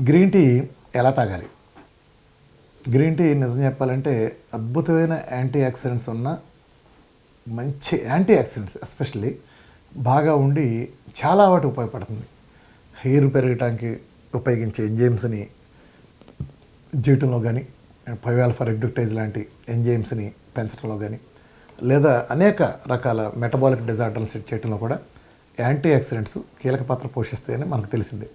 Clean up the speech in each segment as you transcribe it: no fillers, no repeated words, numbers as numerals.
Green tea ఎలా తాగాలి? Green tea నిజం చెప్పాలంటే అద్భుతమైన యాంటీ ఆక్సిడెంట్స్ ఉన్న మంచి యాంటీ ఆక్సిడెంట్స్ ఎస్పెషల్లీ బాగా ఉండి చాలా వాటి ఉపయోగపడుతుంది. హెయిర్ పెరగటానికి ఉపయోగించే ఎంజైమ్స్ని చేయటంలో కానీ, 5-ఆల్ఫా రెడ్యూక్టేజ్ లాంటి ఎంజైమ్స్ని పెంచడంలో కానీ, లేదా అనేక రకాల మెటబాలిక్ డిజార్డర్లు సెట్ చేయడంలో కూడా యాంటీ ఆక్సిడెంట్స్ కీలక పాత్ర పోషిస్తాయని మనకు తెలిసిందే.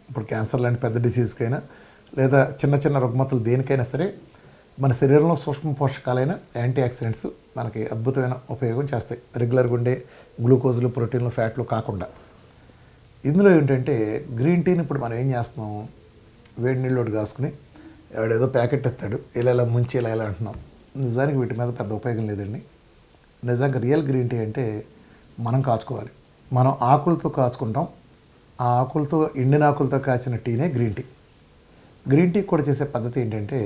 ఇప్పుడు క్యాన్సర్ లాంటి పెద్ద డిసీజ్కైనా లేదా చిన్న చిన్న రుగ్మతలు దేనికైనా సరే మన శరీరంలో సూక్ష్మ పోషకాలైన యాంటీ ఆక్సిడెంట్స్ మనకి అద్భుతమైన ఉపయోగం చేస్తాయి, రెగ్యులర్గా ఉండే గ్లూకోజులు, ప్రోటీన్లు, ఫ్యాట్లు కాకుండా. ఇందులో ఏంటంటే గ్రీన్ టీని ఇప్పుడు మనం ఏం చేస్తున్నాం, వేడి నీళ్ళోటి కాసుకుని ఎవడేదో ప్యాకెట్ ఎత్తాడు, ఇలా ముంచి ఇలా అంటున్నాం. నిజానికి వీటి మీద పెద్ద ఉపయోగం లేదండి. నిజంగా రియల్ గ్రీన్ టీ అంటే మనం కాచుకోవాలి. మనం ఆకులతో కాచుకుంటాం. ఆ ఆకులతో, ఎండిన ఆకులతో కాచిన టీనే గ్రీన్ టీ. గ్రీన్ టీ కూడా చేసే పద్ధతి ఏంటంటే,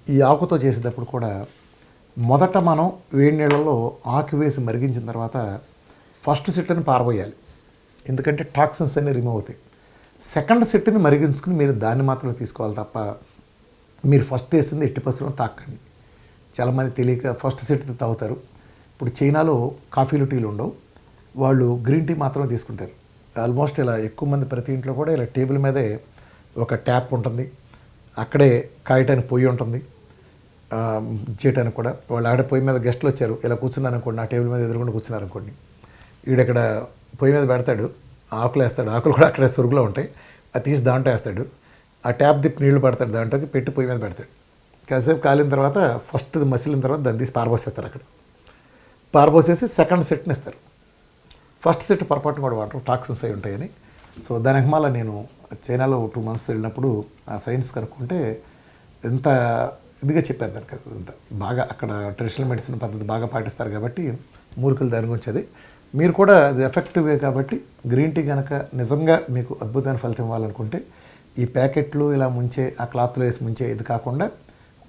ఈ ఆకుతో చేసేటప్పుడు కూడా మొదట మనం వేడి నీళ్ళలో ఆకు వేసి మరిగించిన తర్వాత ఫస్ట్ సిట్ని పారబోయాలి. ఎందుకంటే టాక్సిన్స్ అన్నీ రిమూవ్ అవుతాయి. సెకండ్ సిట్ని మరిగించుకుని మీరు దాన్ని మాత్రమే తీసుకోవాలి తప్ప మీరు ఫస్ట్ వేసింది ఎట్టి పరిస్థితుల్లో తాకండి. చాలామంది తెలియక ఫస్ట్ సిట్ తాగుతారు. ఇప్పుడు చైనాలో కాఫీలు, టీలు ఉండవు, వాళ్ళు గ్రీన్ టీ మాత్రమే తీసుకుంటారు. ఆల్మోస్ట్ ఇలా ఎక్కువ మంది ప్రతి ఇంట్లో కూడా ఇలా టేబుల్ మీదే ఒక ట్యాప్ ఉంటుంది, అక్కడే కాయటానికి పొయ్యి ఉంటుంది, చేయటానికి కూడా. వాళ్ళు ఆడ పొయ్యి మీద గెస్ట్లు వచ్చారు, ఇలా కూర్చున్నారు అనుకోండి, ఆ టేబుల్ మీద ఎదురుకుండా కూర్చున్నారు అనుకోండి, ఈడక్కడ పొయ్యి మీద పెడతాడు, ఆకులు వేస్తాడు, ఆకులు కూడా అక్కడే సొరుగులో ఉంటాయి, అది తీసి దాంట్లో వేస్తాడు, ఆ ట్యాప్ దిప్పి నీళ్లు పడతాడు, దాంట్లోకి పెట్టి పొయ్యి మీద పెడతాడు. కాసేపు కాలిన తర్వాత ఫస్ట్ మసిలిన తర్వాత దాన్ని తీసి పారబోసేస్తారు. అక్కడ పారబోసేసి సెకండ్ సెట్ని ఇస్తారు. ఫస్ట్ సెట్ పొరపాటున కూడా వాటర్ టాక్సిన్స్ అయి ఉంటాయని. సో దాని మళ్ళీ నేను చైనాలో 2 months వెళ్ళినప్పుడు ఆ సైన్స్ కనుక్కుంటే ఎంత ఇదిగా చెప్పారు దానికి. అంత బాగా అక్కడ ట్రెడిషనల్ మెడిసిన్ పద్ధతి బాగా పాటిస్తారు కాబట్టి మూలికలు దాని గురించి అది. మీరు కూడా అది ఎఫెక్టివే కాబట్టి గ్రీన్ టీ కనుక నిజంగా మీకు అద్భుతమైన ఫలితం ఇవ్వాలనుకుంటే ఈ ప్యాకెట్లు ఇలా ముంచే, ఆ క్లాత్లో వేసి ముంచే ఇది కాకుండా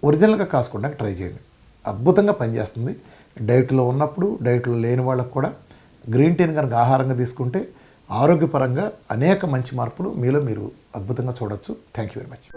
ఒరిజినల్గా కాసుకోవడానికి ట్రై చేయండి. అద్భుతంగా పనిచేస్తుంది. డైట్లో ఉన్నప్పుడు, డైట్లో లేని వాళ్ళకు కూడా గ్రీన్ టీని కనుక ఆహారంగా తీసుకుంటే ఆరోగ్యపరంగా అనేక మంచి మార్పులు మీలో మీరు అద్భుతంగా చూడొచ్చు. Thank you very much.